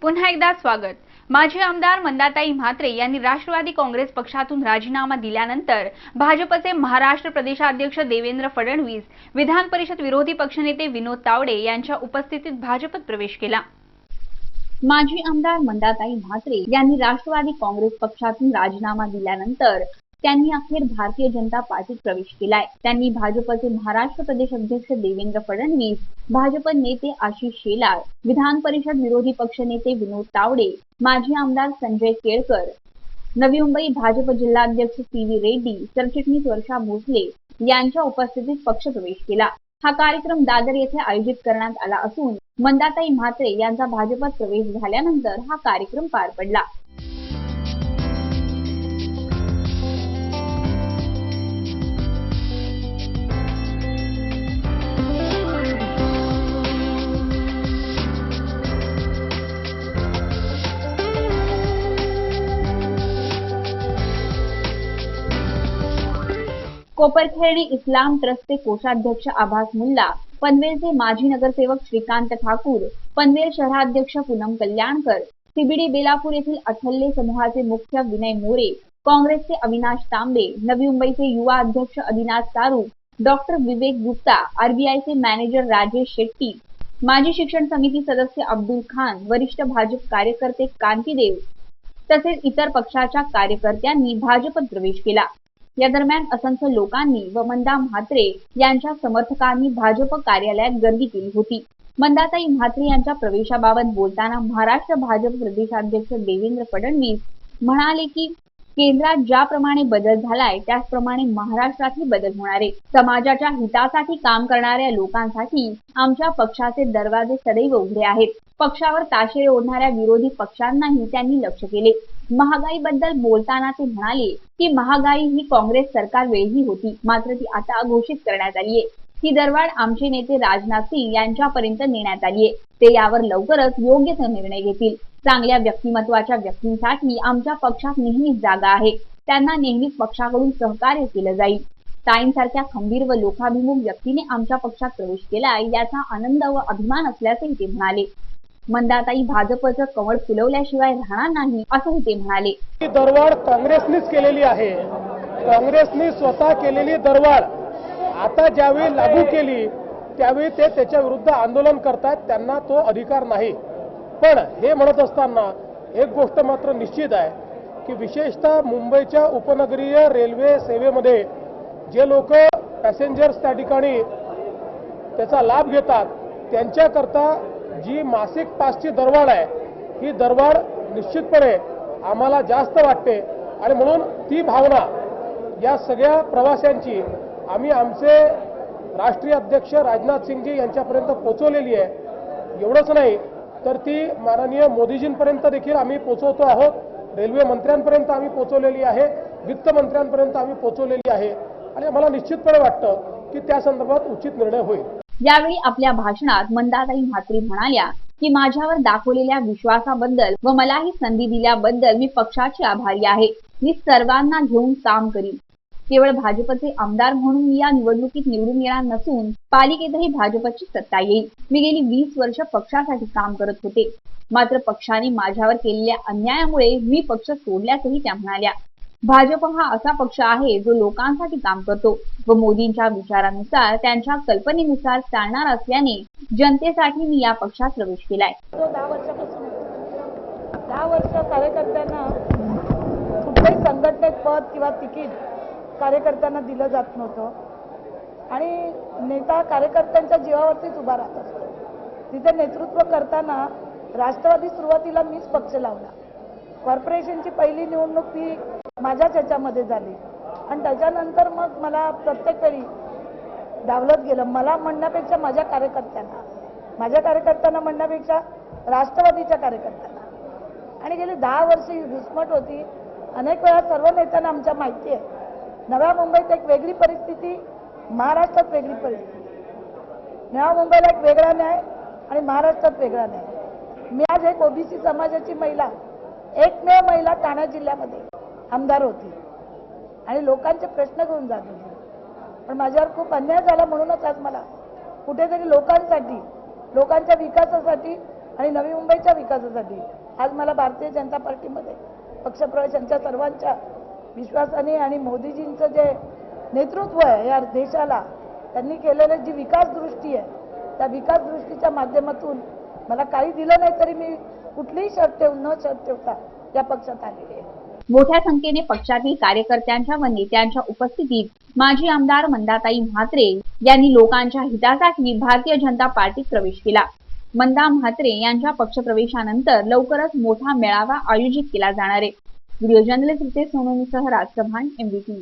पुन्हा एकदा स्वागत। माजी आमदार मंदाताई म्हात्रे यांनी राष्ट्रवादी काँग्रेस पक्षातून राजीनामा दिल्यानंतर भाजपचे महाराष्ट्र प्रदेशाध्यक्ष देवेंद्र फडणवीस, विधान परिषद विरोधी पक्षनेते विनोद तावडे यांच्या उपस्थितीत भाजपत प्रवेश केला। माजी आमदार मंदाताई म्हात्रे यांनी राष्ट्रवादी काँग्रेस पक्षातून राजीनामा दिल्यानंतर त्यांनी अखेर भारतीय जनता पार्टीत प्रवेश केलाय। त्यांनी भाजपचे महाराष्ट्र प्रदेश अध्यक्ष देवेंद्र फडणवीस, भाजप नेते आशिष शेलार, विधान परिषद विरोधी पक्षनेते विनोद तावडे, माजी आमदार संजय केळकर, नवी मुंबई भाजप जिल्हाध्यक्ष सी.व्ही. रेड्डी, सरचिटणीस वर्षा भोसले यांच्या उपस्थितीत पक्षप्रवेश केला। हा कार्यक्रम दादर येथे आयोजित करण्यात आला असून मंदाताई म्हात्रे यांचा भाजपत प्रवेश झाल्यानंतर हा कार्यक्रम पार पडला। कोपरखेरणे इस्लाम ट्रस्टचे कोषाध्यक्ष आभास मुल्ला, पनवेलचे माजी नगरसेवक श्रीकांत ठाकूर, पनवेल शहराध्यक्ष पूनम कल्याणकर, सीबीडी बेलापूर येथील अठल्ले समूहाचे मुख्य विनय मोरे, काँग्रेसचे अविनाश तांबे, नवी मुंबईचे युवा अध्यक्ष अविनाश सारू, डॉक्टर विवेक गुप्ता, आरबीआयचे मॅनेजर राजेश शेट्टी, माजी शिक्षण समिती सदस्य अब्दुल खान, वरिष्ठ भाजप कार्यकर्ते कांतीदेव तसेच इतर पक्षाच्या कार्यकर्त्यांनी भाजपत प्रवेश केला। या दरम्यान असंख्य लोकांनी व मंदा म्हात्रे यांच्या समर्थकांनी भाजप कार्यालयात गर्दी केली होती। मंदाताई म्हात्रे यांच्या प्रवेशाबाबत बोलताना महाराष्ट्र भाजप प्रदेशाध्यक्ष देवेंद्र फडणवीस म्हणाले की केंद्रात ज्याप्रमाणे बदल झालाय त्याचप्रमाणे महाराष्ट्रातही बदल होणार आहे। समाजाच्या हितासाठी काम करणाऱ्या लोकांसाठी आमच्या पक्षाचे दरवाजे सदैव उघडे आहेत। पक्षावर ताशेरे ओढणाऱ्या विरोधी पक्षांनाही त्यांनी लक्ष केले। महागाईबद्दल बोलताना ते म्हणाले की महागाई ही काँग्रेस सरकार वेळी होती, मात्र ती आता घोषित करण्यात आली आहे। ही दरवाढ आमचे नेते राजनाथ सिंग यांच्यापर्यंत नेण्यात आली आहे। ते यावर लवकरच योग्य तो निर्णय घेतील। चांगल्या व्यक्तिमत्वाच्या व्यक्तींसाठी आमच्या पक्षात नेहमीच जागा आहे। त्यांना नेहमीच पक्षाकडून सहकार्य केलं जाईल। ताईंसारख्या खंबीर व लोकाभिमुख व्यक्तीने आमच्या पक्षात प्रवेश केला याचा आनंद व अभिमान असल्याचंही ते म्हणाले। मंदाताई भाजपचं कमळ फुलवल्याशिवाय राहणार नाही असंही ते म्हणाले। ही दरवाढ काँग्रेसनीच केलेली आहे। काँग्रेसनी स्वतः केलेली दरवाढ आता ज्यावेळी लागू केली त्यावेळी ते त्याच्या विरुद्ध आंदोलन करतात, त्यांना तो अधिकार नाही। पण हे म्हणत असताना एक गोष्ट मात्र निश्चित आहे की विशेषतः मुंबईच्या उपनगरीय रेल्वे सेवेमध्ये जे लोक पॅसेंजर्स त्या ठिकाणी त्याचा लाभ घेतात त्यांच्याकरता जी मासिक पासची दरवाढ आहे ही दरवाढ निश्चितपणे आम्हाला जास्त वाटते आणि म्हणून ती भावना या सगळ्या प्रवाशांची आम्ही आमचे राष्ट्रीय अध्यक्ष राजनाथ सिंगजी यांच्यापर्यंत पोहोचवलेली आहे। एवढंच नाही तर ती माननीय मोदीजींपर्यंत देखील आम्ही पोहोचवतो आहोत। रेल्वे मंत्र्यांपर्यंत आम्ही पोहोचवलेली आहे, वित्त मंत्र्यांपर्यंत आम्ही पोहोचवलेली आहे आणि मला निश्चितपणे वाटतं की त्या संदर्भात उचित निर्णय होईल। यावेळी आपल्या भाषणात मंदाताई म्हात्रे म्हणाल्या की माझ्यावर दाखवलेल्या विश्वासाबद्दल व मला ही संधी दिल्याबद्दल मी पक्षाची आभारी आहे। मी सर्वांना घेऊन काम करीन। केवळ भाजपचे आमदार म्हणून मी या निवडणुकीत निवडून येणार नसून पालिकेतही भाजपची सत्ता येईल। मी गेली 20 वर्ष पक्षासाठी काम करत होते, मात्र पक्षाने माझ्यावर केलेल्या अन्यायामुळे मी पक्ष सोडल्याचंही त्या म्हणाल्या। भाजप हा असा पक्ष आहे जो लोकांसाठी काम करतो व मोदींच्या विचारानुसार त्यांच्या कल्पनेनुसार चालणार असल्याने जनतेसाठी मी या पक्षात प्रवेश केलाय। 10 वर्ष कार्यकर्त्यांना कुठल्याही संघटनेत पद किंवा तिकीट कार्यकर्त्यांना दिलं जात नव्हतं आणि नेता कार्यकर्त्यांच्या जीवावरतीच उभा राहत असतो। तिथे नेतृत्व करताना राष्ट्रवादी सुरुवातीला मीच पक्ष लावला। कॉर्पोरेशनची पहिली निवडणूक ती माझ्याच ह्याच्यामध्ये झाली आणि त्याच्यानंतर मग मला प्रत्येक वेळी डावलत गेलं। मला म्हणण्यापेक्षा माझ्या कार्यकर्त्यांना म्हणण्यापेक्षा राष्ट्रवादीच्या कार्यकर्त्यांना आणि गेली 10 वर्ष ही घुसमट होती। अनेक वेळा सर्व नेत्यांना आमच्या माहिती आहे नव्या मुंबईत एक वेगळी परिस्थिती, महाराष्ट्रात वेगळी परिस्थिती। नव्या मुंबईला एक वेगळा न्याय आणि महाराष्ट्रात वेगळा न्याय। मी आज एक ओबीसी समाजाची महिला, एकमेव महिला ठाणे जिल्ह्यामध्ये आमदार होती आणि लोकांचे प्रश्न घेऊन जात होती, पण माझ्यावर खूप अन्याय झाला। म्हणूनच आज मला कुठेतरी लोकांसाठी, लोकांच्या विकासासाठी आणि नवी मुंबईच्या विकासासाठी आज मला भारतीय जनता पार्टीमध्ये पक्षप्रवेश यांच्या सर्वांच्या विश्वासाने आणि मोदीजींचं जे नेतृत्व आहे या देशाला, त्यांनी केलेलं जी विकास दृष्टी आहे, त्या विकास दृष्टीच्या माध्यमातून मला काही दिलं नाही तरी मी कुठलीही शर्त न ठेवता या पक्षात आलेली आहे. मोठ्या संख्येने पक्षातील कार्यकर्त्यांच्या व नेत्यांच्या उपस्थितीत माजी आमदार मंदाताई म्हात्रे यांनी लोकांच्या हितासाठी भारतीय जनता पार्टीत प्रवेश केला. मंदा म्हात्रे यांच्या पक्षप्रवेशानंतर लवकरच मोठा मेळावा आयोजित केला जाणार आहे. व्हिडिओ जर्नलिस्ट रितेश सोनोनीसह राज चव्हाण, MVT.